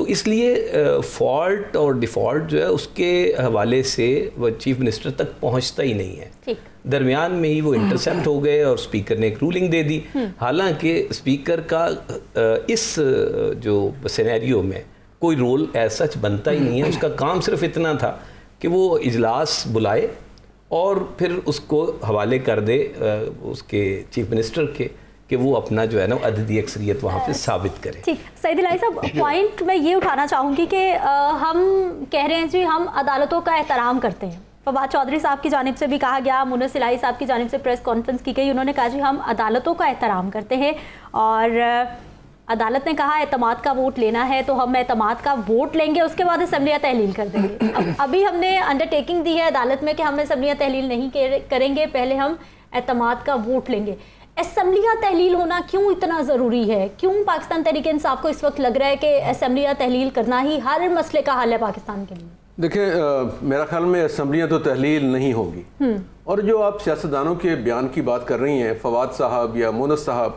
تو اس لیے فالٹ اور ڈیفالٹ جو ہے اس کے حوالے سے وہ چیف منسٹر تک پہنچتا ہی نہیں ہے. درمیان میں ہی وہ انٹرسیپٹ ہو گئے اور اسپیکر نے ایک رولنگ دے دی. حالانکہ اسپیکر کا اس جو سینیریو میں کوئی رول ایز سچ بنتا ہی نہیں ہے. اس کا کام صرف اتنا تھا کہ وہ اجلاس بلائے اور پھر اس کو حوالے کر دے اس کے چیف منسٹر کے کہ وہ اپنا جو ہے نا عددی اکثریت وہاں پہ ثابت کرے. ٹھیک سعید الہی صاحب، پوائنٹ میں یہ اٹھانا چاہوں گی کہ ہم کہہ رہے ہیں جی ہم عدالتوں کا احترام کرتے ہیں. فواد چودھری صاحب کی جانب سے بھی کہا گیا، مونس الہی صاحب کی جانب سے پریس کانفرنس کی گئی، انہوں نے کہا جی ہم عدالتوں کا احترام کرتے ہیں اور عدالت نے کہا اعتماد کا ووٹ لینا ہے تو ہم اعتماد کا ووٹ لیں گے، اس کے بعد اسمبلیاں تحلیل کر دیں گے. ابھی ہم نے انڈرٹیکنگ دی ہے عدالت میں کہ ہم اسمبلیاں تحلیل نہیں کریں گے، پہلے ہم اعتماد کا ووٹ لیں گے. اسمبلیاں تحلیل ہونا کیوں اتنا ضروری ہے؟ کیوں پاکستان تحریک انصاف کو اس وقت لگ رہا ہے کہ اسمبلیاں تحلیل کرنا ہی ہر مسئلے کا حل ہے پاکستان کے لیے؟ دیکھیں، میرا خیال میں اسمبلیاں تو تحلیل نہیں ہوگی. اور جو آپ سیاستدانوں کے بیان کی بات کر رہی ہیں، فواد صاحب یا مونس صاحب،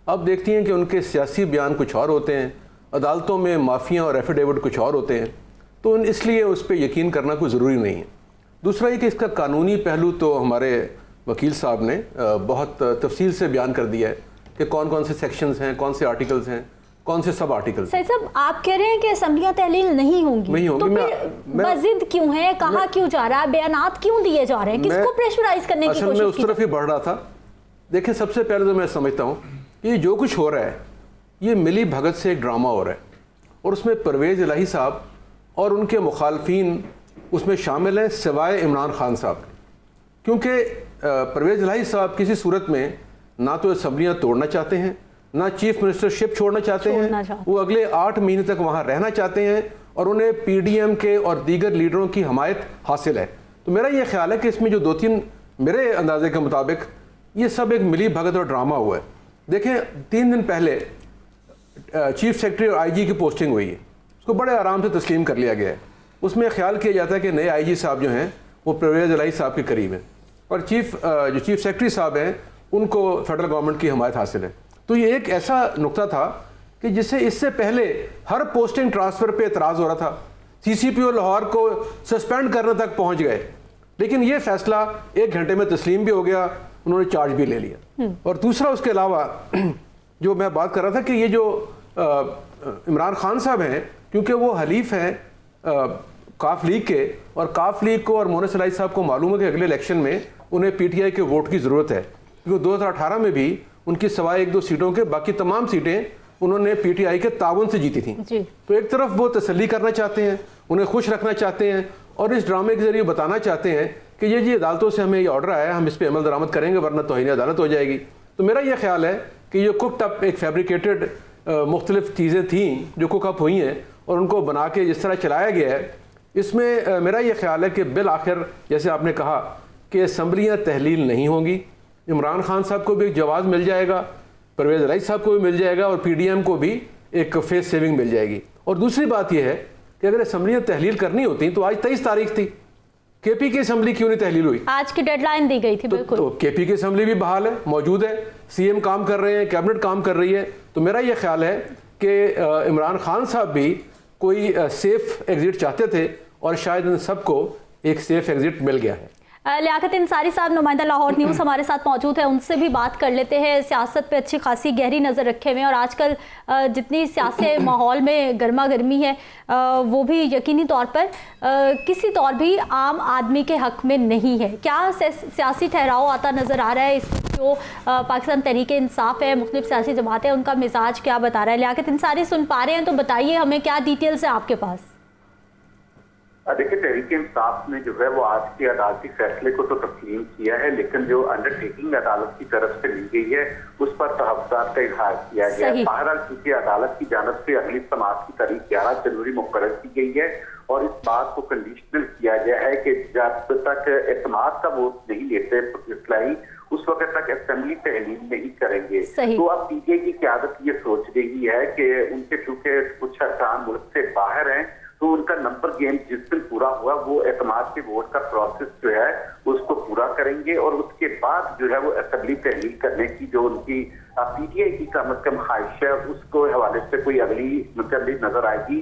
آپ دیکھتی ہیں کہ ان کے سیاسی بیان کچھ اور ہوتے ہیں، عدالتوں میں معافیاں اور ایفیڈیوٹ کچھ اور ہوتے ہیں، تو اس لیے اس پہ یقین کرنا کوئی ضروری نہیں ہے. دوسرا یہ کہ اس کا قانونی پہلو تو ہمارے وکیل صاحب نے بہت تفصیل سے بیان کر دیا ہے کہ کون کون سے سیکشنز ہیں، کون سے آرٹیکلز ہیں، کون سے سب آرٹیکلز. سعید صاحب، آپ کہہ رہے ہیں کہ اسمبلیاں تحلیل نہیں ہوں گی تو پھر مزید کیوں ہے؟ کہاں کیوں جا رہا ہے؟ بیانات کیوں دیے جا رہے ہیں؟ کس کو پریشرائز کرنے کی کوشش کی؟ اصل میں اس طرف ہی بڑھ رہا تھا. دیکھیں، سب سے پہلے تو میں سمجھتا ہوں کہ یہ جو کچھ ہو رہا ہے یہ ملی بھگت سے ایک ڈرامہ ہو رہا ہے، اور اس میں پرویز الہی صاحب اور ان کے مخالفین اس میں شامل ہیں سوائے عمران خان صاحب. کیونکہ پرویز الہی صاحب کسی صورت میں نہ تو اسمبلیاں توڑنا چاہتے ہیں، نہ چیف منسٹر شپ چھوڑنا چاہتے ہیں. وہ اگلے 8 مہینے تک وہاں رہنا چاہتے ہیں اور انہیں پی ڈی ایم کے اور دیگر لیڈروں کی حمایت حاصل ہے. تو میرا یہ خیال ہے کہ اس میں جو 2-3 میرے اندازے کے مطابق یہ سب ایک ملی بھگت اور ڈرامہ ہوا ہے. دیکھیں، 3 دن پہلے چیف سیکرٹری اور آئی جی کی پوسٹنگ ہوئی ہے، اس کو بڑے آرام سے تسلیم کر لیا گیا ہے. اس میں خیال کیا جاتا ہے کہ نئے آئی جی صاحب جو ہیں وہ پرویز الہی صاحب کے قریب ہیں، اور جو چیف سیکرٹری صاحب ہیں ان کو فیڈرل گورنمنٹ کی حمایت حاصل ہے. تو یہ ایک ایسا نقطہ تھا کہ جسے اس سے پہلے ہر پوسٹنگ ٹرانسفر پہ اعتراض ہو رہا تھا. سی سی پی او لاہور کو سسپینڈ کرنے تک پہنچ گئے، لیکن یہ فیصلہ 1 گھنٹے میں تسلیم بھی ہو گیا، انہوں نے چارج بھی لے لیا. اور دوسرا اس کے علاوہ جو میں بات کر رہا تھا کہ یہ جو عمران خان صاحب ہیں، کیونکہ وہ حلیف ہیں کاف لیگ کے، اور کاف لیگ کو اور مونس الہی صاحب کو معلوم ہے کہ اگلے الیکشن میں انہیں پی ٹی آئی کے ووٹ کی ضرورت ہے، کیونکہ 2018 میں بھی ان کی سوائے 1-2 سیٹوں کے باقی تمام سیٹیں انہوں نے پی ٹی آئی کے تعاون سے جیتی تھیں. تو ایک طرف وہ تسلی کرنا چاہتے ہیں، انہیں خوش رکھنا چاہتے ہیں، اور اس ڈرامے کے ذریعے بتانا چاہتے ہیں کہ یہ جی عدالتوں سے ہمیں یہ آرڈر آیا ہے، ہم اس پہ عمل درآمد کریں گے ورنہ توہین عدالت ہو جائے گی. تو میرا یہ خیال ہے کہ یہ ککڈ اپ ایک فیبریکیٹڈ مختلف چیزیں تھیں جو کک اپ ہوئی ہیں، اور ان کو بنا کے جس طرح چلایا گیا ہے، اس میں میرا یہ خیال ہے کہ بالآخر جیسے آپ نے کہا کہ اسمبلیاں تحلیل نہیں ہوں گی. عمران خان صاحب کو بھی ایک جواز مل جائے گا، پرویز الہی صاحب کو بھی مل جائے گا، اور پی ڈی ایم کو بھی ایک فیس سیونگ مل جائے گی. اور دوسری بات یہ ہے کہ اگر اسمبلیاں تحلیل کرنی ہوتی تو آج 23 تاریخ تھی، کے پی کی اسمبلی کیوں نہیں تحلیل ہوئی؟ آج کی ڈیڈ لائن دی گئی تھی. بالکل، تو کے پی کی اسمبلی بھی بحال ہے، موجود ہے، سی ایم کام کر رہے ہیں، کیبنٹ کام کر رہی ہے. تو میرا یہ خیال ہے کہ عمران خان صاحب بھی کوئی سیف ایگزٹ چاہتے تھے، اور شاید ان سب کو ایک سیف ایگزٹ مل گیا ہے. لیاقت انصاری صاحب نمائندہ لاہور نیوز ہمارے ساتھ موجود ہے، ان سے بھی بات کر لیتے ہیں. سیاست پہ اچھی خاصی گہری نظر رکھے ہوئے ہیں، اور آج کل جتنی سیاسی ماحول میں گرما گرمی ہے وہ بھی یقینی طور پر کسی طور بھی عام آدمی کے حق میں نہیں ہے. کیا سیاسی ٹھہراؤ آتا نظر آ رہا ہے؟ اس جو پاکستان تحریک انصاف ہے، مختلف سیاسی جماعتیں، ان کا مزاج کیا بتا رہا ہے؟ لیاقت انصاری سن پا رہے ہیں تو بتائیے ہمیں، کیا ڈیٹیلز ہیں آپ کے پاس؟ دیکھیں، تحریک انصاف نے جو ہے وہ آج کے عدالتی فیصلے کو تو تسلیم کیا ہے، لیکن جو انڈرٹیکنگ عدالت کی طرف سے لی گئی ہے اس پر تحفظات کا اظہار کیا گیا ہے. بہرحال چونکہ عدالت کی جانب سے اگلی سماعت کی تاریخ 11 جنوری مقرر کی گئی ہے، اور اس بات کو کنڈیشنل کیا گیا ہے کہ جب تک اعتماد کا ووٹ نہیں لیتے اصلاحی، اس وقت تک اسمبلی تحلیل نہیں کریں گے. تو اب پی ٹی آئی کی قیادت یہ سوچ رہی ہے کہ ان کے چونکہ کچھ ارکان ملک سے باہر ہیں، تو ان کا نمبر گیم جس دن پورا ہوا وہ اعتماد کے ووٹ کا پروسیس جو ہے اس کو پورا کریں گے، اور اس کے بعد جو ہے وہ اسمبلی تحلیل کرنے کی جو ان کی پی ٹی آئی کی کم از کم خواہش ہے اس کو حوالے سے کوئی اگلی متعلق نظر آئے گی.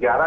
11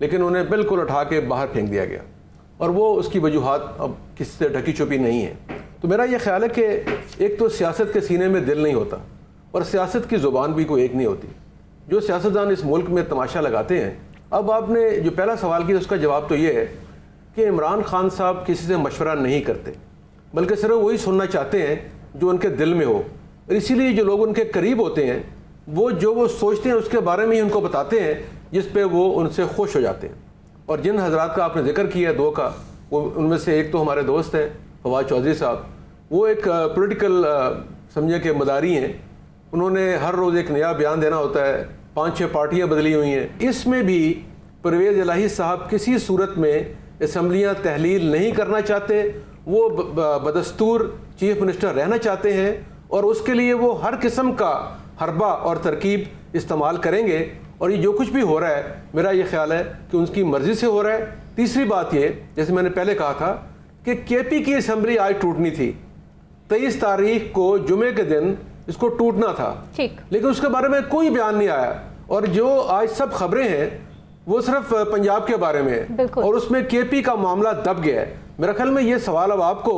لیکن انہیں بالکل اٹھا کے باہر پھینک دیا گیا، اور وہ اس کی وجوہات اب کسی سے ڈھکی چھپی نہیں ہے۔ تو میرا یہ خیال ہے کہ ایک تو سیاست کے سینے میں دل نہیں ہوتا، اور سیاست کی زبان بھی کوئی ایک نہیں ہوتی۔ جو سیاستدان اس ملک میں تماشا لگاتے ہیں، اب آپ نے جو پہلا سوال کیا اس کا جواب تو یہ ہے کہ عمران خان صاحب کسی سے مشورہ نہیں کرتے، بلکہ صرف وہی سننا چاہتے ہیں جو ان کے دل میں ہو، اور اسی لیے جو لوگ ان کے قریب ہوتے ہیں وہ جو وہ سوچتے ہیں اس کے بارے میں ہی ان کو بتاتے ہیں، جس پہ وہ ان سے خوش ہو جاتے ہیں۔ اور جن حضرات کا آپ نے ذکر کیا دو کا، وہ ان میں سے ایک تو ہمارے دوست ہیں فواد چودھری صاحب، وہ ایک پولیٹیکل سمجھے کہ مداری ہیں، انہوں نے ہر روز ایک نیا بیان دینا ہوتا ہے، 5-6 پارٹیاں بدلی ہوئی ہیں۔ اس میں بھی پرویز الہی صاحب کسی صورت میں اسمبلیاں تحلیل نہیں کرنا چاہتے، وہ بدستور چیف منسٹر رہنا چاہتے ہیں، اور اس کے لیے وہ ہر قسم کا حربہ اور ترکیب استعمال کریں گے، اور یہ جو کچھ بھی ہو رہا ہے میرا یہ خیال ہے کہ ان کی مرضی سے ہو رہا ہے۔ تیسری بات یہ، جیسے میں نے پہلے کہا تھا کہ کے پی کی اسمبلی آج ٹوٹنی تھی، 23 تاریخ کو جمعے کے دن اس کو ٹوٹنا تھا، لیکن اس کے بارے میں کوئی بیان نہیں آیا، اور جو آج سب خبریں ہیں وہ صرف پنجاب کے بارے میں ہے، اور اس میں کے پی کا معاملہ دب گیا ہے۔ میرا خیال میں یہ سوال اب آپ کو،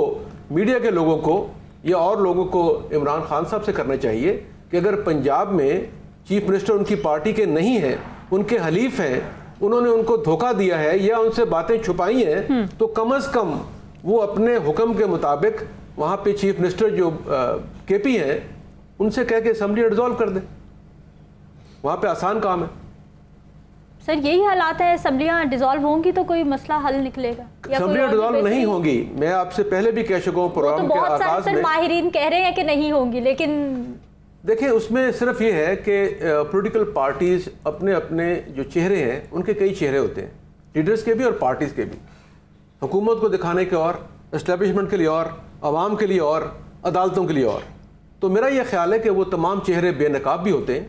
میڈیا کے لوگوں کو یا اور لوگوں کو عمران خان صاحب سے کرنا چاہیے کہ اگر پنجاب میں چیف منسٹر ان کی پارٹی کے نہیں ہیں، ان کے حلیف ہیں، انہوں نے ان کو دھوکہ دیا ہے یا ان سے باتیں چھپائی ہیں، تو کم از کم وہ اپنے حکم کے مطابق وہاں پہ چیف منسٹر جو کے پی ہیں ان سے کہہ کے اسمبلی ڈیزالو کر دیں، وہاں پہ آسان کام ہے۔ سر یہی حالات ہے، اسمبلیاں ڈیزالو ہوں گی تو کوئی مسئلہ حل نکلے گا؟ اسمبلیاں ڈیزالو نہیں ہوں گی، میں آپ سے پہلے بھی کہہ چکا ہوں پروگرام کے آغاز میں، ماہرین کہہ رہے ہیں کہ نہیں ہوں گی، لیکن دیکھیں اس میں صرف یہ ہے کہ پولیٹیکل پارٹیز اپنے اپنے جو چہرے ہیں ان کے کئی چہرے ہوتے ہیں، لیڈرز کے بھی اور پارٹیز کے بھی، حکومت کو دکھانے کے اور، اسٹیبلشمنٹ کے لیے اور، عوام کے لیے اور، عدالتوں کے لیے اور۔ تو میرا یہ خیال ہے کہ وہ تمام چہرے بے نقاب بھی ہوتے ہیں،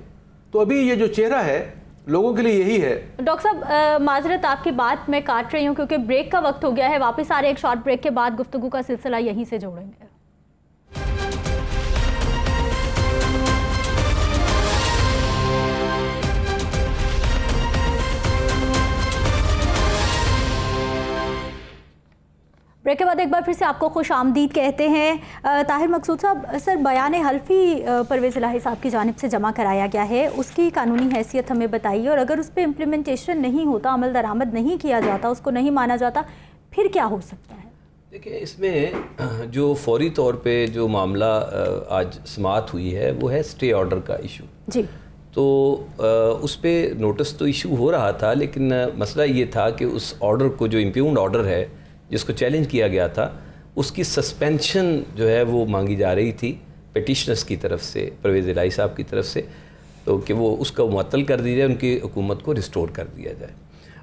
تو ابھی یہ جو چہرہ ہے لوگوں کے لیے یہی ہے۔ ڈاکٹر صاحب معذرت آپ کی بات میں کاٹ رہی ہوں کیونکہ بریک کا وقت ہو گیا ہے، واپس آ رہے ایک شارٹ بریک کے بعد گفتگو کا سلسلہ یہیں سے جوڑیں گے۔ بریک کے بعد ایک بار پھر سے آپ کو خوش آمدید کہتے ہیں۔ طاہر مقصود صاحب، سر بیان حلفی پرویز الہی صاحب کی جانب سے جمع کرایا گیا ہے، اس کی قانونی حیثیت ہمیں بتائیے، اور اگر اس پہ امپلیمنٹیشن نہیں ہوتا، عمل درآمد نہیں کیا جاتا، اس کو نہیں مانا جاتا، پھر کیا ہو سکتا ہے؟ دیکھیں اس میں جو فوری طور پہ جو معاملہ آج سماعت ہوئی ہے وہ ہے اسٹے آرڈر کا ایشو جی، تو اس پہ نوٹس تو ایشو ہو رہا تھا، لیکن مسئلہ یہ تھا کہ اس آرڈر کو، جو امپیونڈ آرڈر ہے جس کو چیلنج کیا گیا تھا، اس کی سسپینشن جو ہے وہ مانگی جا رہی تھی پیٹیشنرز کی طرف سے، پرویز الہی صاحب کی طرف سے، تو کہ وہ اس کو معطل کر دی جائے، ان کی حکومت کو ریسٹور کر دیا جائے۔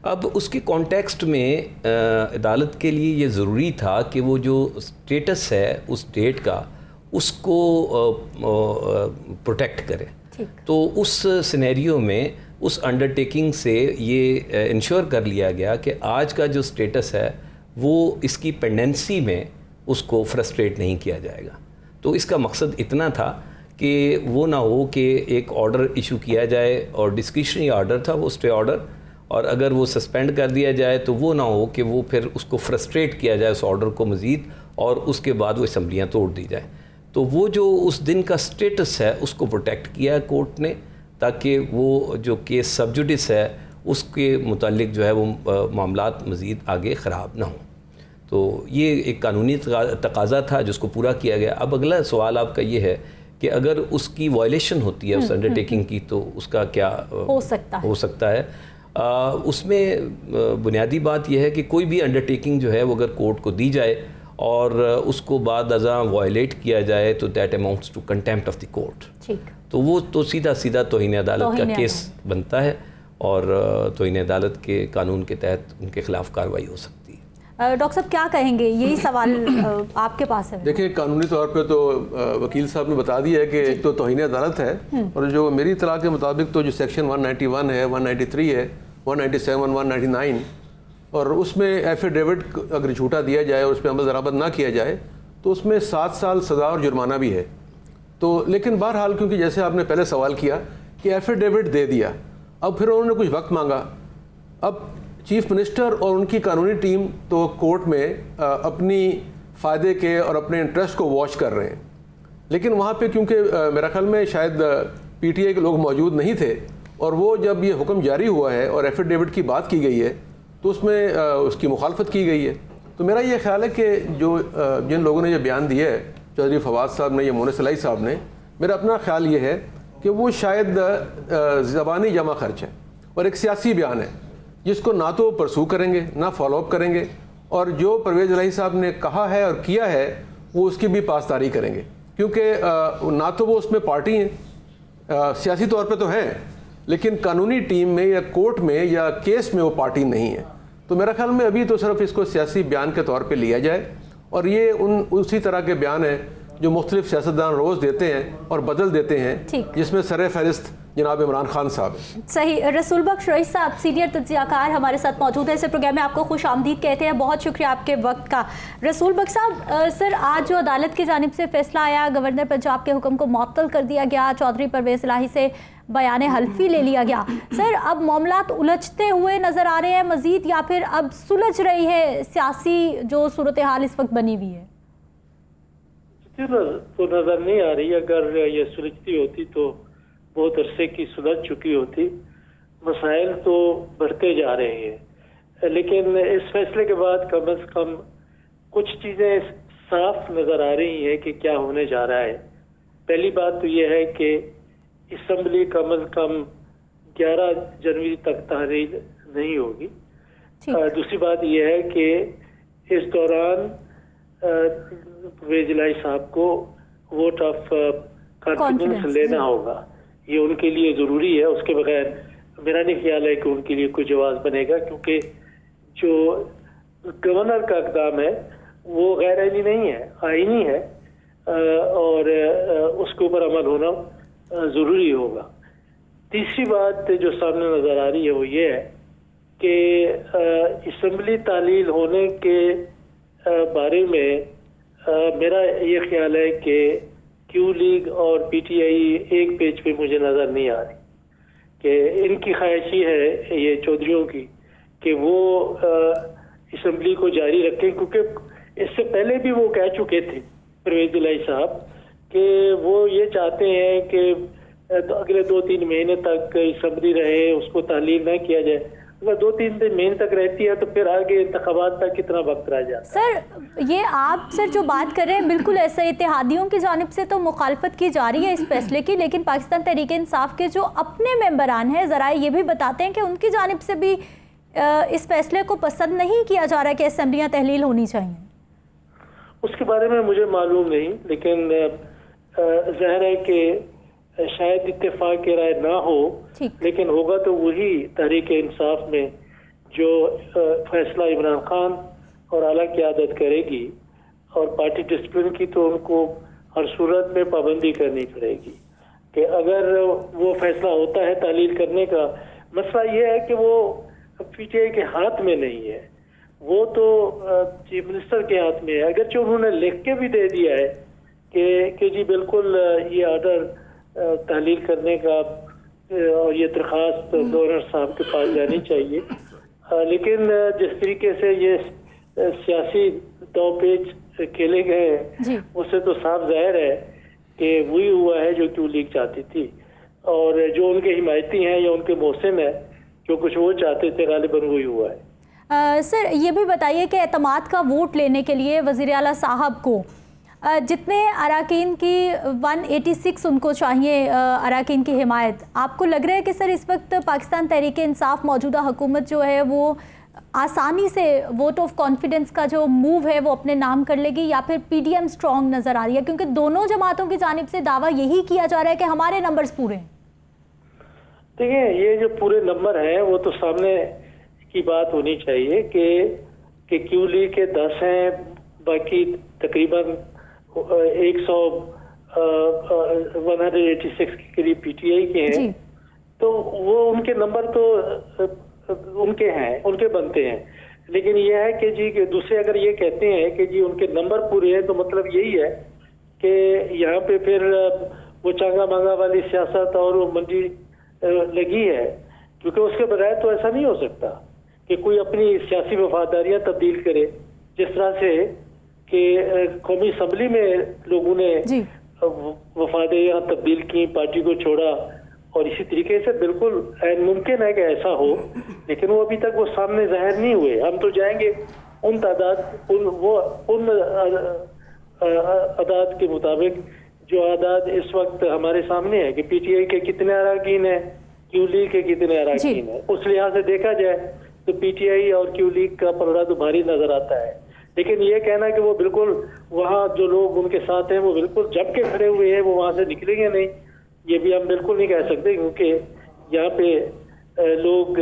اب اس کے کانٹیکسٹ میں عدالت کے لیے یہ ضروری تھا کہ وہ جو اسٹیٹس ہے اس ڈیٹ کا، اس کو پروٹیکٹ کرے۔ تو اس سینیریو میں اس انڈرٹیکنگ سے یہ انشور کر لیا گیا کہ آج کا جو اسٹیٹس ہے وہ اس کی پینڈنسی میں اس کو فرسٹریٹ نہیں کیا جائے گا۔ تو اس کا مقصد اتنا تھا کہ وہ نہ ہو کہ ایک آرڈر ایشو کیا جائے، اور ڈسکریشنری آرڈر تھا وہ اسٹے آرڈر، اور اگر وہ سسپینڈ کر دیا جائے تو وہ نہ ہو کہ وہ پھر اس کو فرسٹریٹ کیا جائے اس آرڈر کو مزید، اور اس کے بعد وہ اسمبلیاں توڑ دی جائیں۔ تو وہ جو اس دن کا سٹیٹس ہے اس کو پروٹیکٹ کیا کورٹ نے، تاکہ وہ جو کیس سب جوڈس ہے اس کے متعلق جو ہے وہ معاملات مزید آگے خراب نہ ہوں۔ تو یہ ایک قانونی تقاضا تھا جس کو پورا کیا گیا۔ اب اگلا سوال آپ کا یہ ہے کہ اگر اس کی وائلیشن ہوتی ہے اس انڈرٹیکنگ کی تو اس کا کیا ہو سکتا ہے۔ اس میں بنیادی بات یہ ہے کہ کوئی بھی انڈرٹیکنگ جو ہے وہ اگر کورٹ کو دی جائے اور اس کو بعد ازاں وائلیٹ کیا جائے تو that amounts to contempt of the court, تو وہ تو سیدھا توہین عدالت کا کیس بنتا ہے، اور توہین عدالت کے قانون کے تحت ان کے خلاف کارروائی ہو سکتی ہے۔ ڈاکٹر صاحب کیا کہیں گے، یہی سوال آپ کے پاس ہے؟ دیکھیں قانونی طور پہ تو وکیل صاحب نے بتا دیا ہے کہ ایک تو توہین عدالت ہے، اور جو میری اطلاع کے مطابق تو جو سیکشن 191 ہے، 193 ہے، 197، 199، اور اس میں ایفیڈیوٹ اگر جھوٹا دیا جائے اور اس پہ عمل درآمد نہ کیا جائے تو اس میں 7 سال سزا اور جرمانہ بھی ہے۔ تو لیکن بہرحال کیونکہ جیسے آپ نے پہلے سوال کیا کہ ایفیڈیوٹ دے دیا، اب پھر انہوں نے کچھ وقت مانگا، اب چیف منسٹر اور ان کی قانونی ٹیم تو کورٹ میں اپنی فائدے کے اور اپنے انٹرسٹ کو واچ کر رہے ہیں، لیکن وہاں پہ کیونکہ میرا خیال میں شاید پی ٹی آئی کے لوگ موجود نہیں تھے، اور وہ جب یہ حکم جاری ہوا ہے اور ایفیڈیوٹ کی بات کی گئی ہے تو اس میں اس کی مخالفت کی گئی ہے. تو میرا یہ خیال ہے کہ جن لوگوں نے یہ بیان دیا ہے، چودھری فواد صاحب نے یا مونس الہی صاحب نے، میرا اپنا خیال یہ ہے کہ وہ شاید زبانی جمع خرچ ہے اور ایک سیاسی بیان ہے جس کو نہ تو پرسو کریں گے نہ فالو اپ کریں گے، اور جو پرویز الہی صاحب نے کہا ہے اور کیا ہے وہ اس کی بھی پاسداری کریں گے، کیونکہ نہ تو وہ اس میں پارٹی ہیں، سیاسی طور پہ تو ہیں، لیکن قانونی ٹیم میں یا کورٹ میں یا کیس میں وہ پارٹی نہیں ہے. تو میرا خیال میں ابھی تو صرف اس کو سیاسی بیان کے طور پہ لیا جائے، اور یہ اسی طرح کے بیان ہیں جو مختلف سیاستدان روز دیتے ہیں اور بدل دیتے ہیں، جس میں سر فہرست جناب عمران خان صاحب ہیں. صحیح. رسول بخش رئیس صاحب سینئر تجزیہ کار ہمارے ساتھ موجود ہیں، اس پروگرام میں آپ کو خوش آمدید کہتے ہیں. بہت شکریہ آپ کے وقت کا. رسول بخش صاحب، سر آج جو عدالت کی جانب سے فیصلہ آیا، گورنر پنجاب کے حکم کو معطل کر دیا گیا، چودھری پرویز الہی سے بیان حلفی لے لیا گیا. سر اب معاملات الجھتے ہوئے نظر آ رہے ہیں مزید، یا پھر اب سلجھ رہی ہے سیاسی جو صورتحال اس وقت بنی ہوئی ہے؟ تو نظر نہیں آ رہی. اگر یہ سلجھتی ہوتی تو بہت عرصے کی سلجھ چکی ہوتی. مسائل تو بڑھتے جا رہے ہیں، لیکن اس فیصلے کے بعد کم از کم کچھ چیزیں صاف نظر آ رہی ہیں کہ کیا ہونے جا رہا ہے. پہلی بات تو یہ ہے کہ اسمبلی کم از کم 11 جنوری تک تحلیل نہیں ہوگی. دوسری بات یہ ہے کہ اس دوران پرویز الہی صاحب کو ووٹ آف کانفیڈنس لینا ہوگا. یہ ان کے لیے ضروری ہے. اس کے بغیر میرا نہیں خیال ہے کہ ان کے لیے کوئی جواز بنے گا، کیونکہ جو گورنر کا اقدام ہے وہ غیر آئینی نہیں ہے، آئینی ہے، اور اس کے اوپر عمل ہونا ضروری ہوگا. تیسری بات جو سامنے نظر آ رہی ہے وہ یہ ہے کہ اسمبلی تعلیل ہونے کے بارے میں میرا یہ خیال ہے کہ کیو لیگ اور پی ٹی آئی ایک پیج پہ مجھے نظر نہیں آ رہی، کہ ان کی خواہش یہ ہے یہ چودھریوں کی کہ وہ اسمبلی کو جاری رکھیں، کیونکہ اس سے پہلے بھی وہ کہہ چکے تھے پرویز الہی صاحب کہ وہ یہ چاہتے ہیں کہ اگلے 2-3 مہینے تک اسمبلی رہے، اس کو تحلیل نہ کیا جائے. اگر 2-3 مہینے تک رہتی ہے تو پھر آگے انتخابات تک کتنا وقت رہ جاتا ہے. سر یہ آپ سر جو بات کر رہے ہیں بالکل ایسا، اتحادیوں کی جانب سے تو مخالفت کی جا رہی ہے اس فیصلے کی، لیکن پاکستان تحریک انصاف کے جو اپنے ممبران ہیں ذرائع یہ بھی بتاتے ہیں کہ ان کی جانب سے بھی اس فیصلے کو پسند نہیں کیا جا رہا کہ اسمبلیاں تحلیل ہونی چاہیے. اس کے بارے میں مجھے معلوم نہیں، لیکن ظاہر ہے کہ شاید اتفاق کی رائے نہ ہو، لیکن ہوگا تو وہی تحریک انصاف میں جو فیصلہ عمران خان اور اعلیٰ قیادت کرے گی، اور پارٹی ڈسپلن کی تو ان کو ہر صورت میں پابندی کرنی پڑے گی کہ اگر وہ فیصلہ ہوتا ہے تحلیل کرنے کا. مسئلہ یہ ہے کہ وہ پی ٹی آئی کے ہاتھ میں نہیں ہے، وہ تو چیف منسٹر کے ہاتھ میں ہے. اگرچہ انہوں نے لکھ کے بھی دے دیا ہے کہ جی بالکل یہ آرڈر تحلیل کرنے کا اور یہ درخواست گورنر صاحب کے پاس جانی چاہیے، لیکن جس طریقے سے یہ سیاسی دو پیچ کھیلے گئے ہیں اس سے تو صاف ظاہر ہے کہ وہی ہوا ہے جو کیو لیگ چاہتی تھی، اور جو ان کے حمایتی ہیں یا ان کے محسن ہیں جو کچھ وہ چاہتے تھے غالباً وہی ہوا ہے. سر یہ بھی بتائیے کہ اعتماد کا ووٹ لینے کے لیے وزیر اعلیٰ صاحب کو جتنے اراکین کی 186 ان کو چاہیے اراکین کی حمایت، آپ کو لگ رہا ہے کہ سر اس وقت پاکستان تحریک انصاف موجودہ حکومت جو ہے وہ آسانی سے ووٹ آف کانفیڈنس کا جو موو ہے وہ اپنے نام کر لے گی، یا پھر پی ڈی ایم سٹرونگ نظر آ رہی ہے؟ کیونکہ دونوں جماعتوں کی جانب سے دعویٰ یہی کیا جا رہا ہے کہ ہمارے نمبرز پورے ہیں. دیکھیں یہ جو پورے نمبر ہیں وہ تو سامنے کی بات ہونی چاہیے کہ کیو لیگ کے 10 ہیں، باقی تقریباً 186 کے قریب پی ٹی آئی کے ہیں، تو وہ ان کے نمبر تو ان کے ہیں، ان کے بنتے ہیں. لیکن یہ ہے کہ جی کہ دوسرے اگر یہ کہتے ہیں کہ جی ان کے نمبر پورے ہیں تو مطلب یہی ہے کہ یہاں پہ پھر وہ چانگا مانگا والی سیاست اور وہ منڈی لگی ہے، کیونکہ اس کے بغیر تو ایسا نہیں ہو سکتا کہ کوئی اپنی سیاسی وفاداریاں تبدیل کرے، جس طرح سے کہ قومی اسمبلی میں لوگوں نے وفاداریاں تبدیل کی، پارٹی کو چھوڑا، اور اسی طریقے سے بالکل ممکن ہے کہ ایسا ہو، لیکن وہ ابھی تک وہ سامنے ظاہر نہیں ہوئے۔ ہم تو جائیں گے ان اعداد کے مطابق جو اعداد اس وقت ہمارے سامنے ہے کہ پی ٹی آئی کے کتنے اراکین ہیں، کیو لیگ کے کتنے اراکین ہیں، اس لحاظ سے دیکھا جائے تو پی ٹی آئی اور کیو لیگ کا پلڑا تو بھاری نظر آتا ہے۔ لیکن یہ کہنا کہ وہ بالکل وہاں جو لوگ ان کے ساتھ ہیں وہ بالکل جم کے کھڑے ہوئے ہیں، وہ وہاں سے نکلیں گے نہیں، یہ بھی ہم بالکل نہیں کہہ سکتے، کیونکہ یہاں پہ لوگ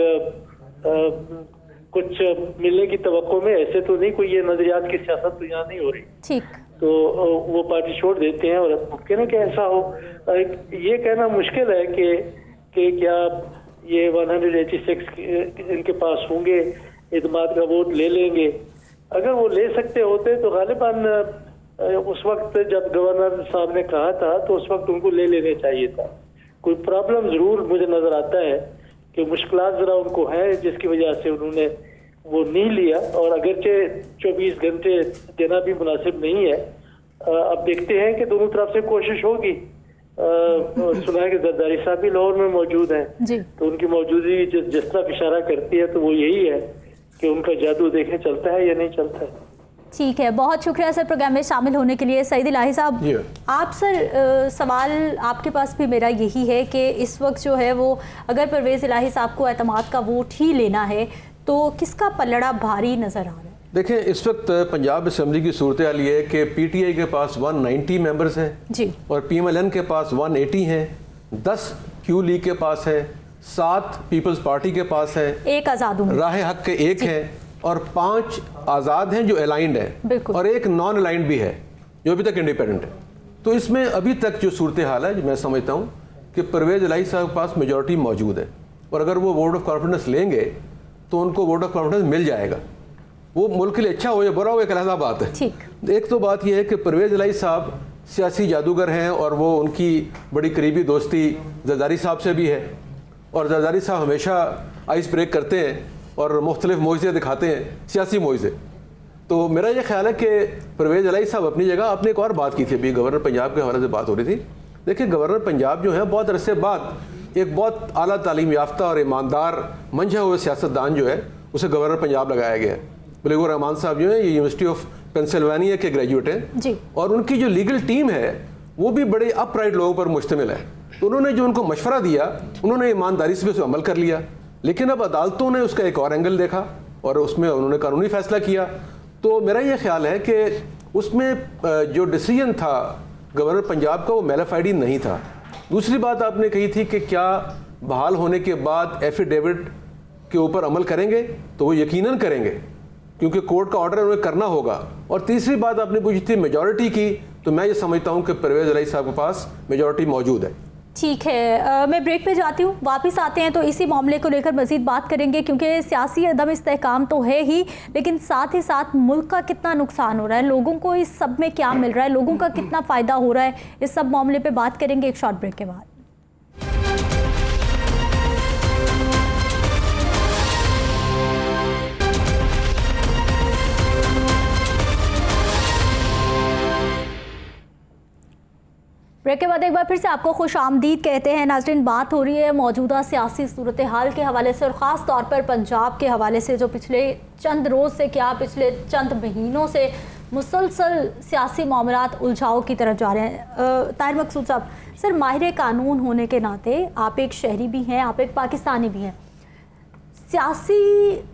کچھ ملنے کی توقع میں ایسے تو نہیں، کوئی یہ نظریات کی سیاست تو یہاں نہیں ہو رہی، تو وہ پارٹی چھوڑ دیتے ہیں، اور ممکن ہے کہ ایسا ہو۔ یہ کہنا مشکل ہے کہ کیا یہ 186 ان کے پاس ہوں گے، اعتماد کا ووٹ لے لیں گے۔ اگر وہ لے سکتے ہوتے تو غالباً اس وقت جب گورنر صاحب نے کہا تھا تو اس وقت ان کو لے لینے چاہیے تھا۔ کوئی پرابلم ضرور مجھے نظر آتا ہے کہ مشکلات ذرا ان کو ہیں، جس کی وجہ سے انہوں نے وہ نہیں لیا، اور اگرچہ 24 گھنٹے دینا بھی مناسب نہیں ہے۔ اب دیکھتے ہیں کہ دونوں طرف سے کوشش ہوگی۔ سنا ہے کہ زرداری صاحب بھی لاہور میں موجود ہیں، تو ان کی موجودگی جس طرح اشارہ کرتی ہے تو وہ یہی ہے کہ ان کا جادو دیکھیں چلتا ہے یا نہیں چلتا ہے۔ ٹھیک ہے، بہت شکریہ سر پروگرام میں شامل ہونے کے لیے۔ سعید الہی صاحب، آپ سر سوال آپ کے پاس بھی میرا یہی ہے کہ اس وقت جو ہے وہ اگر پرویز الہی صاحب کو اعتماد کا ووٹ ہی لینا ہے تو کس کا پلڑا بھاری نظر آ رہا ہے؟ دیکھیں اس وقت پنجاب اسمبلی کی صورتحال یہ ہے کہ پی ٹی آئی کے پاس 190 ممبرز ہیں اور پی ایم ایل این کے پاس 180 ہیں، 10 کیو لیگ کے پاس ہے، 7 پیپلز پارٹی کے پاس ہے، 1 آزاد راہ حق کے 1 ہے، اور 5 آزاد ہیں جو الائنڈ ہیں، اور 1 نان الائنڈ بھی ہے جو ابھی تک انڈیپینڈنٹ ہے۔ تو اس میں ابھی تک جو صورتحال ہے میں سمجھتا ہوں کہ پرویز الہی صاحب کے پاس میجورٹی موجود ہے، اور اگر وہ ووٹ آف کانفیڈنس لیں گے تو ان کو ووٹ آف کانفیڈنس مل جائے گا۔ وہ ملک کے لیے اچھا ہو یا برا ہو ایک علیحدہ بات ہے۔ ایک تو بات یہ ہے کہ پرویز الہی صاحب سیاسی جادوگر ہیں، اور وہ ان کی بڑی قریبی دوستی زرداری صاحب سے بھی ہے، اور زرداری صاحب ہمیشہ آئس بریک کرتے ہیں اور مختلف معجزے دکھاتے ہیں، سیاسی معجزے۔ تو میرا یہ خیال ہے کہ پرویز الہی صاحب اپنی جگہ، آپ نے ایک اور بات کی تھی ابھی گورنر پنجاب کے حوالے سے بات ہو رہی تھی۔ دیکھیں گورنر پنجاب جو ہے بہت عرصے بعد ایک بہت اعلیٰ تعلیم یافتہ اور ایماندار منجھے ہوئے سیاستدان جو ہے اسے گورنر پنجاب لگایا گیا ہے۔ بلیغ الرحمان صاحب جو ہیں یہ یونیورسٹی آف پینسلوانیا کے گریجویٹ ہیں، اور ان کی جو لیگل ٹیم ہے وہ بھی بڑے اپ رائٹ لوگوں پر مشتمل ہے۔ تو انہوں نے جو ان کو مشورہ دیا انہوں نے ایمانداری سے اس پہ عمل کر لیا، لیکن اب عدالتوں نے اس کا ایک اور اینگل دیکھا اور اس میں انہوں نے قانونی فیصلہ کیا۔ تو میرا یہ خیال ہے کہ اس میں جو ڈیسیژن تھا گورنر پنجاب کا وہ میلیفائڈ نہیں تھا۔ دوسری بات آپ نے کہی تھی کہ کیا بحال ہونے کے بعد ایفیڈیوٹ کے اوپر عمل کریں گے، تو وہ یقیناً کریں گے کیونکہ کورٹ کا آرڈر انہیں کرنا ہوگا۔ اور تیسری بات آپ نے پوچھی تھی میجورٹی کی، تو میں یہ سمجھتا ہوں کہ پرویز الہی صاحب کے پاس میجورٹی موجود ہے۔ ٹھیک ہے، میں بریک پہ جاتی ہوں، واپس آتے ہیں تو اسی معاملے کو لے کر مزید بات کریں گے، کیونکہ سیاسی عدم استحکام تو ہے ہی، لیکن ساتھ ہی ساتھ ملک کا کتنا نقصان ہو رہا ہے، لوگوں کو اس سب میں کیا مل رہا ہے، لوگوں کا کتنا فائدہ ہو رہا ہے، اس سب معاملے پہ بات کریں گے ایک شارٹ بریک کے بعد۔ بریک کے بعد ایک بار پھر سے آپ کو خوش آمدید کہتے ہیں۔ ناظرین، بات ہو رہی ہے موجودہ سیاسی صورتحال کے حوالے سے، اور خاص طور پر پنجاب کے حوالے سے، جو پچھلے چند روز سے کیا پچھلے چند مہینوں سے مسلسل سیاسی معاملات الجھاؤ کی طرف جا رہے ہیں۔ طاہر مقصود صاحب، سر ماہر قانون ہونے کے ناطے آپ ایک شہری بھی ہیں، آپ ایک پاکستانی بھی ہیں، سیاسی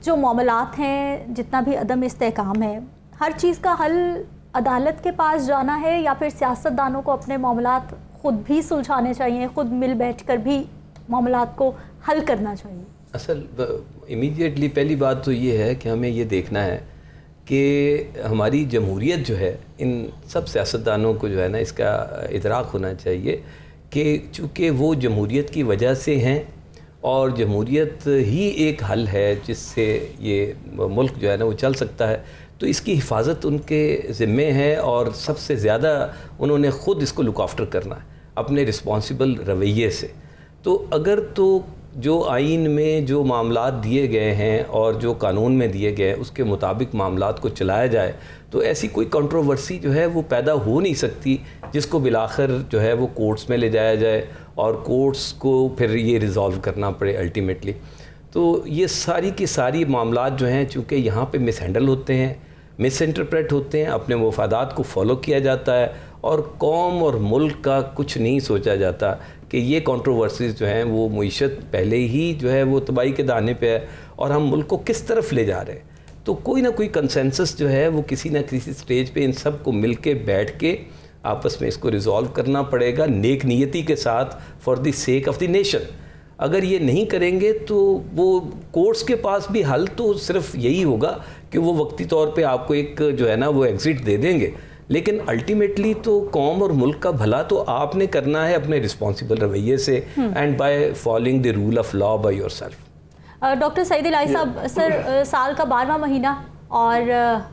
جو معاملات ہیں، جتنا بھی عدم استحکام ہے، ہر چیز کا حل عدالت کے پاس جانا ہے یا پھر سیاستدانوں کو اپنے معاملات خود بھی سلجھانے چاہیے، خود مل بیٹھ کر بھی معاملات کو حل کرنا چاہیے؟ اصل امیڈیٹلی پہلی بات تو یہ ہے کہ ہمیں یہ دیکھنا ہے کہ ہماری جمہوریت جو ہے، ان سب سیاستدانوں کو جو ہے نا اس کا ادراک ہونا چاہیے کہ چونکہ وہ جمہوریت کی وجہ سے ہیں، اور جمہوریت ہی ایک حل ہے جس سے یہ ملک جو ہے نا وہ چل سکتا ہے، تو اس کی حفاظت ان کے ذمے ہے، اور سب سے زیادہ انہوں نے خود اس کو لک آفٹر کرنا ہے اپنے رسپانسبل رویے سے۔ تو اگر تو جو آئین میں جو معاملات دیے گئے ہیں اور جو قانون میں دیے گئے ہیں اس کے مطابق معاملات کو چلایا جائے تو ایسی کوئی کنٹروورسی جو ہے وہ پیدا ہو نہیں سکتی جس کو بالآخر جو ہے وہ کورٹس میں لے جایا جائے اور کورٹس کو پھر یہ ریزالو کرنا پڑے الٹیمیٹلی. تو یہ ساری کی ساری معاملات جو ہیں چونکہ یہاں پہ مس ہینڈل ہوتے ہیں, مس انٹرپریٹ ہوتے ہیں, اپنے مفادات کو فالو کیا جاتا ہے اور قوم اور ملک کا کچھ نہیں سوچا جاتا کہ یہ کنٹروورسیز جو ہیں وہ معیشت پہلے ہی جو ہے وہ تباہی کے دانے پہ ہے اور ہم ملک کو کس طرف لے جا رہے ہیں. تو کوئی نہ کوئی کنسنسس جو ہے وہ کسی نہ کسی سٹیج پہ ان سب کو مل کے بیٹھ کے آپس میں اس کو ریزالو کرنا پڑے گا نیک نیتی کے ساتھ for the sake of the nation. اگر یہ نہیں کریں گے تو وہ کورٹس کے پاس بھی حل تو صرف یہی ہوگا کہ وہ وقتی طور پہ آپ کو ایک جو ہے نا وہ ایگزٹ دے دیں گے, لیکن الٹیمیٹلی تو قوم اور ملک کا بھلا تو آپ نے کرنا ہے اپنے رسپانسبل رویے سے and by following the rule of law by yourself. Doctor Saeed Elahi sahib, سر سال کا 12واں مہینہ اور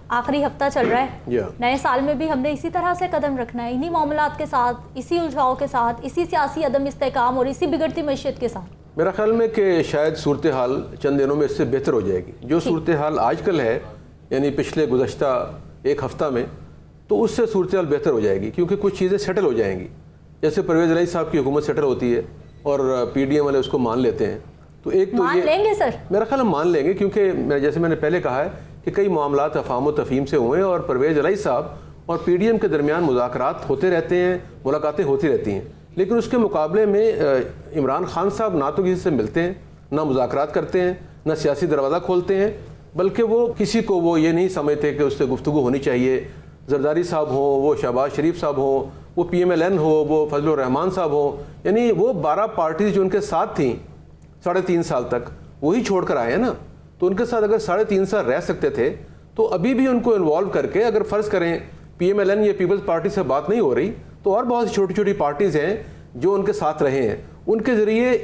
آخری ہفتہ چل رہا ہے, نئے سال میں بھی ہم نے اسی طرح سے قدم رکھنا ہے, انہی معاملات کے ساتھ, اسی الجھاؤ کے ساتھ, اسی سیاسی عدم استحکام اور اسی بگڑتی معیشت کے ساتھ. میرا خیال میں کہ شاید صورتحال چند دنوں میں اس سے بہتر ہو جائے گی. جو صورتحال آج کل ہے یعنی پچھلے گزشتہ ایک ہفتہ میں, تو اس سے صورتحال بہتر ہو جائے گی کیونکہ کچھ چیزیں سیٹل ہو جائیں گی. جیسے پرویز الہی صاحب کی حکومت سیٹل ہوتی ہے اور پی ڈی ایم والے اس کو مان لیتے ہیں, تو ایک تو مان لیں گے سر, میرا خیال ہم مان لیں گے کیونکہ جیسے میں نے پہلے کہا ہے کہ کئی معاملات افہام و تفہیم سے ہوئے ہیں اور پرویز الہی صاحب اور پی ڈی ایم کے درمیان مذاکرات ہوتے رہتے ہیں, ملاقاتیں ہوتی رہتی ہیں, لیکن اس کے مقابلے میں عمران خان صاحب نہ تو کسی سے ملتے ہیں, نہ مذاکرات کرتے ہیں, نہ سیاسی دروازہ کھولتے ہیں, بلکہ وہ کسی کو وہ یہ نہیں سمجھتے کہ اس سے گفتگو ہونی چاہیے. زرداری صاحب ہوں, وہ شہباز شریف صاحب ہوں, وہ پی ایم ایل این ہو, وہ فضل الرحمان صاحب ہوں, یعنی وہ 12 پارٹیز جو ان کے ساتھ تھیں 3.5 سال تک وہی چھوڑ کر آئے ہیں نا, تو ان کے ساتھ اگر 3.5 سال رہ سکتے تھے تو ابھی بھی ان کو انوالو کر کے اگر فرض کریں پی ایم ایل این یا پیپلز پارٹی سے بات نہیں ہو رہی تو اور بہت سی چھوٹی چھوٹی پارٹیز ہیں جو ان کے ساتھ رہے ہیں, ان کے ذریعے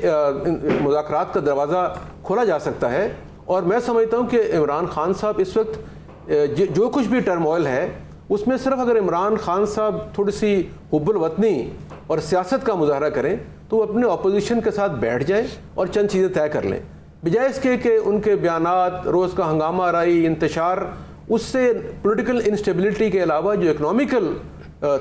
مذاکرات کا دروازہ کھولا جا سکتا ہے. اور میں سمجھتا ہوں کہ عمران خان صاحب اس وقت جو کچھ بھی ٹرموائل ہے اس میں صرف اگر عمران خان صاحب تھوڑی سی حب الوطنی اور سیاست کا مظاہرہ کریں تو وہ اپنے اپوزیشن کے ساتھ بیٹھ جائیں اور چند چیزیں طے کر لیں, بجائے اس کے کہ ان کے بیانات, روز کا ہنگامہ آرائی, انتشار, اس سے پولیٹیکل انسٹیبلٹی کے علاوہ جو اکنامیکل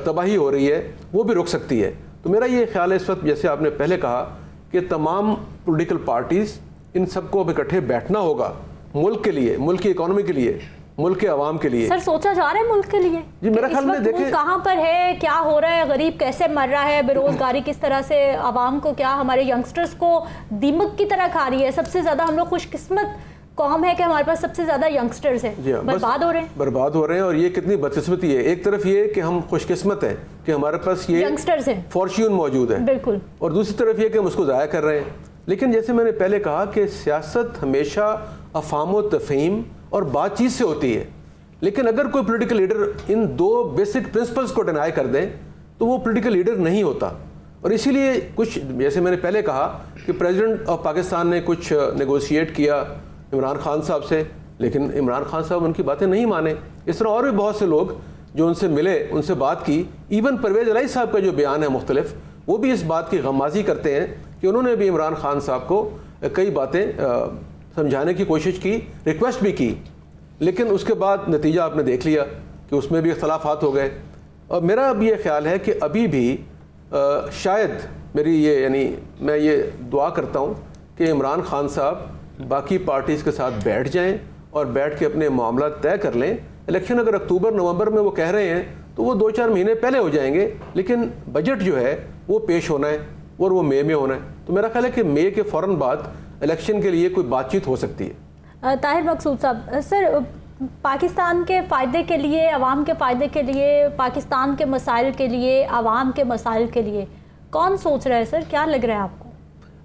تباہی ہو رہی ہے وہ بھی رک سکتی ہے. تو میرا یہ خیال ہے اس وقت جیسے آپ نے پہلے کہا کہ تمام پولیٹیکل پارٹیز ان سب کو اب اکٹھے بیٹھنا ہوگا ملک کے لیے, ملک کی اکانومی کے لیے, ملک کے عوام کے لیے. سر سوچا جا رہا ہے ملک کے لیے جی میرا خیال میں دیکھیں کہاں پر ہے, کیا ہو رہا ہے, غریب کیسے مر رہا ہے, بے روزگاری کس طرح سے عوام کو, کیا ہمارے ینگسٹرز کو دیمک کی طرح کھا رہی ہے. سب سے زیادہ ہم لوگ خوش قسمت قوم ہے کہ ہمارے پاس سب سے زیادہ ینگسٹرز ہیں, برباد ہو رہے ہیں. اور یہ کتنی بدقسمتی ہے, ایک طرف یہ کہ ہم خوش قسمت ہیں کہ ہمارے پاس یہ ینگسٹرز ہیں, فارچون موجود ہے بالکل, اور دوسری طرف یہ کہ ہم اس کو ضائع کر رہے ہیں. لیکن جیسے میں نے پہلے کہا کہ سیاست ہمیشہ افہام و تفہیم اور بات چیت سے ہوتی ہے, لیکن اگر کوئی political leader in 2 basic principles کو ڈینائی کر دیں تو وہ پولیٹیکل لیڈر نہیں ہوتا. اور اسی لیے کچھ جیسے میں نے پہلے کہا کہ پریزیڈنٹ آف پاکستان نے کچھ نیگوشیٹ کیا عمران خان صاحب سے, لیکن عمران خان صاحب ان کی باتیں نہیں مانے. اس طرح اور بھی بہت سے لوگ جو ان سے ملے, ان سے بات کی, ایون پرویز الہی صاحب کا جو بیان ہے مختلف, وہ بھی اس بات کی غمازی کرتے ہیں کہ انہوں نے بھی عمران خان صاحب کو کئی باتیں سمجھانے کی کوشش کی, ریکویسٹ بھی کی, لیکن اس کے بعد نتیجہ آپ نے دیکھ لیا کہ اس میں بھی اختلافات ہو گئے. اور میرا اب یہ خیال ہے کہ ابھی بھی شاید میری یہ یعنی میں یہ دعا کرتا ہوں کہ عمران خان صاحب باقی پارٹیز کے ساتھ بیٹھ جائیں اور بیٹھ کے اپنے معاملات طے کر لیں. الیکشن اگر اکتوبر نومبر میں وہ کہہ رہے ہیں تو وہ 2-4 مہینے پہلے ہو جائیں گے, لیکن بجٹ جو ہے وہ پیش ہونا ہے اور وہ مئی میں ہونا ہے. تو میرا خیال ہے کہ مئی کے فوراً بعد الیکشن کے لیے کوئی بات چیت ہو سکتی ہے. طاہر مقصود صاحب, سر پاکستان کے فائدے کے لیے, عوام کے فائدے کے لیے, پاکستان کے مسائل کے لیے, عوام کے مسائل کے لیے کون سوچ رہا ہے سر, کیا لگ رہا ہے آپ کو؟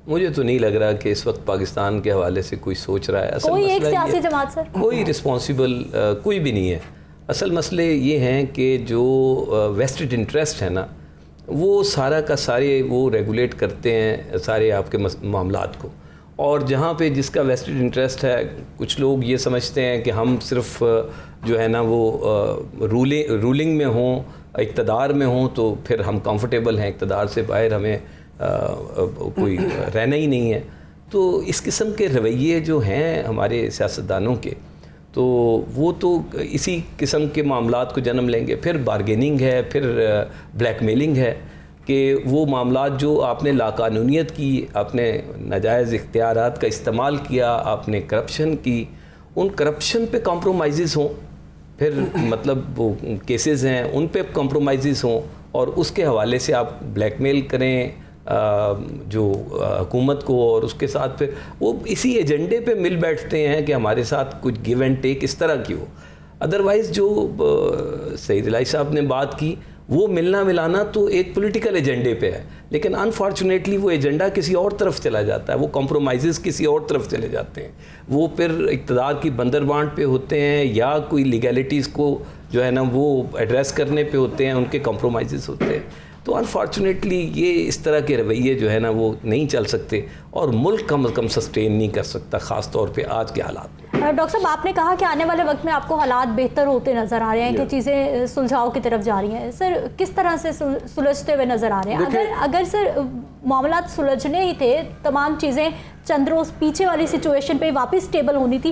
مجھے تو نہیں لگ رہا کہ اس وقت پاکستان کے حوالے سے کوئی سوچ رہا ہے. اصل کوئی ایک سیاسی جماعت سر, کوئی رسپانسیبل کوئی بھی نہیں ہے. اصل مسئلے یہ ہیں کہ جو ویسٹڈ انٹرسٹ ہے نا, وہ سارا کا سارے وہ ریگولیٹ کرتے ہیں سارے آپ کے معاملات کو. اور جہاں پہ جس کا ویسٹڈ انٹرسٹ ہے, کچھ لوگ یہ سمجھتے ہیں کہ ہم صرف جو ہے نا وہ رولنگ میں ہوں, اقتدار میں ہوں تو پھر ہم کمفرٹیبل ہیں, اقتدار سے باہر ہمیں کوئی رہنا ہی نہیں ہے. تو اس قسم کے رویے جو ہیں ہمارے سیاستدانوں کے، تو وہ تو اسی قسم کے معاملات کو جنم لیں گے. پھر بارگیننگ ہے، پھر بلیک میلنگ ہے کہ وہ معاملات جو آپ نے لاقانونیت کی، آپ نے ناجائز اختیارات کا استعمال کیا، آپ نے کرپشن کی، ان کرپشن پہ کمپرومائزز ہوں. پھر مطلب وہ کیسز ہیں ان پہ کمپرومائزز ہوں، اور اس کے حوالے سے آپ بلیک میل کریں جو حکومت کو، اور اس کے ساتھ پھر وہ اسی ایجنڈے پہ مل بیٹھتے ہیں کہ ہمارے ساتھ کچھ گیو اینڈ ٹیک اس طرح کی ہو. ادروائز جو سعید الہی صاحب نے بات کی، وہ ملنا ملانا تو ایک پولیٹیکل ایجنڈے پہ ہے، لیکن انفارچونیٹلی وہ ایجنڈا کسی اور طرف چلا جاتا ہے، وہ کمپرومائزز کسی اور طرف چلے جاتے ہیں، وہ پھر اقتدار کی بندر بانٹ پہ ہوتے ہیں، یا کوئی لیگیلٹیز کو جو ہے نا وہ ایڈریس کرنے پہ ہوتے ہیں، ان کے کمپرومائزز ہوتے ہیں. تو انفارچونیٹلی یہ اس طرح کے رویے جو ہے نا وہ نہیں چل سکتے، اور ملک کم از کم سسٹین نہیں کر سکتا، خاص طور پہ آج کے حالات میں. ڈاکٹر صاحب، آپ نے کہا کہ آنے والے وقت میں آپ کو حالات بہتر ہوتے نظر آ رہے ہیں، کہ چیزیں سلجھاؤ کی طرف جا رہی ہیں. سر کس طرح سے سلجھتے ہوئے نظر آ رہے ہیں؟ اگر سر معاملات سلجھنے ہی تھے، تمام چیزیں چند روز پیچھے والی سچویشن پہ واپس اسٹیبل ہونی تھی،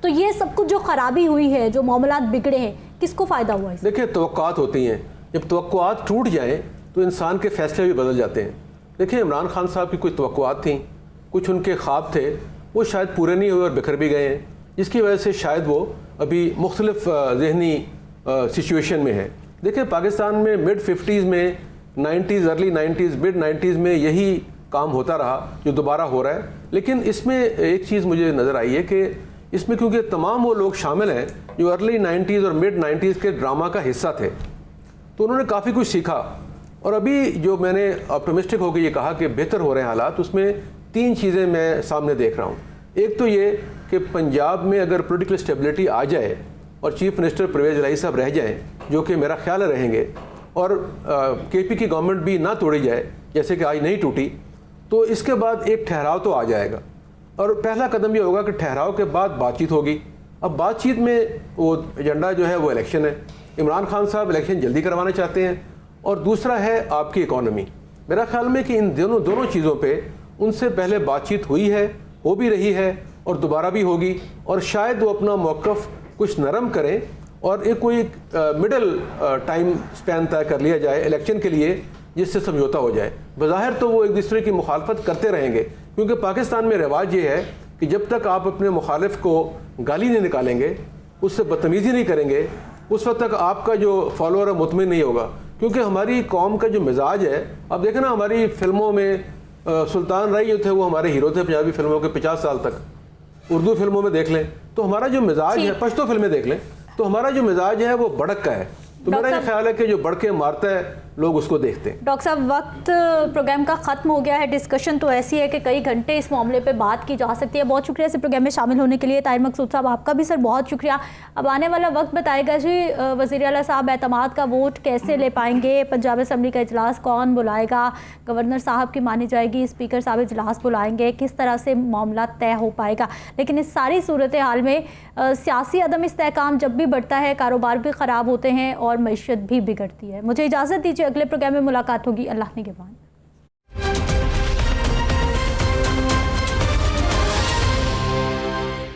تو یہ سب کچھ جو خرابی ہوئی ہے، جو معاملات بگڑے ہیں، کس کو فائدہ ہوا ہے؟ دیکھیں، توقعات ہوتی ہیں، جب توقعات ٹوٹ جائیں تو انسان کے فیصلے بھی بدل جاتے ہیں. دیکھیں، عمران خان صاحب کی کچھ توقعات تھیں، کچھ ان کے خواب تھے، وہ شاید پورے نہیں ہوئے اور بکھر بھی گئے ہیں، جس کی وجہ سے شاید وہ ابھی مختلف ذہنی سچویشن میں ہے. دیکھیں، پاکستان میں مڈ 50s میں، 90s، early 90s، mid 90s میں یہی کام ہوتا رہا جو دوبارہ ہو رہا ہے. لیکن اس میں ایک چیز مجھے نظر آئی ہے کہ اس میں کیونکہ تمام وہ لوگ شامل ہیں جو ارلی 90s اور مڈ 90s کے ڈرامہ کا حصہ تھے، تو انہوں نے کافی کچھ سیکھا. اور ابھی جو میں نے آپٹمسٹک ہو کے یہ کہا کہ بہتر ہو رہے ہیں حالات، اس میں 3 چیزیں میں سامنے دیکھ رہا ہوں. ایک تو یہ کہ پنجاب میں اگر پولیٹیکل اسٹیبلٹی آ جائے اور چیف منسٹر پرویز الہی صاحب رہ جائیں، جو کہ میرا خیال رہیں گے، اور کے پی کی گورنمنٹ بھی نہ توڑی جائے جیسے کہ آج نہیں ٹوٹی، تو اس کے بعد ایک ٹھہراؤ تو آ جائے گا. اور پہلا قدم یہ ہوگا کہ ٹھہراؤ کے بعد بات چیت ہوگی. اب بات چیت میں وہ ایجنڈا جو ہے وہ الیکشن ہے. عمران خان صاحب الیکشن جلدی کروانا چاہتے ہیں، اور دوسرا ہے آپ کی اکانومی. میرا خیال میں کہ ان دونوں چیزوں پہ ان سے پہلے بات چیت ہوئی ہے، ہو بھی رہی ہے، اور دوبارہ بھی ہوگی، اور شاید وہ اپنا موقف کچھ نرم کریں اور ایک کوئی مڈل ٹائم سپین طے کر لیا جائے الیکشن کے لیے، جس سے سمجھوتا ہو جائے. بظاہر تو وہ ایک دوسرے کی مخالفت کرتے رہیں گے، کیونکہ پاکستان میں رواج یہ ہے کہ جب تک آپ اپنے مخالف کو گالی نہیں نکالیں گے، اس سے بدتمیزی نہیں کریں گے، اس وقت تک آپ کا جو فالوور ہے مطمئن نہیں ہوگا. کیونکہ ہماری قوم کا جو مزاج ہے، اب دیکھیں نا، ہماری فلموں میں سلطان رائی جو تھے وہ ہمارے ہیرو تھے پنجابی فلموں کے 50 سال تک. اردو فلموں میں دیکھ لیں تو ہمارا جو مزاج ہے، پشتو فلمیں دیکھ لیں تو ہمارا جو مزاج ہے وہ بڑک کا ہے. تو میرا یہ خیال ہے کہ جو بڑھ کے مارتا ہے لوگ اس کو دیکھتے ہیں. ڈاکٹر صاحب، وقت پروگرام کا ختم ہو گیا ہے. ڈسکشن تو ایسی ہے کہ کئی گھنٹے اس معاملے پہ بات کی جا سکتی ہے. بہت شکریہ اس پروگرام میں شامل ہونے کے لیے. طاہر مقصود صاحب، آپ کا بھی سر بہت شکریہ. اب آنے والا وقت بتائے گا جی، وزیر اعلیٰ صاحب اعتماد کا ووٹ کیسے لے پائیں گے، پنجاب اسمبلی کا اجلاس کون بلائے گا، گورنر صاحب کی مانی جائے گی، اسپیکر صاحب اجلاس بلائیں گے، کس طرح سے معاملات طے ہو پائے گا. لیکن اس ساری صورتحال میں سیاسی عدم استحکام جب بھی بڑھتا ہے، کاروبار بھی خراب ہوتے ہیں اور معیشت بھی بگڑتی ہے. مجھے اجازت دیجیے، اگلے پروگرام میں ملاقات ہوگی. اللہ نگہبان.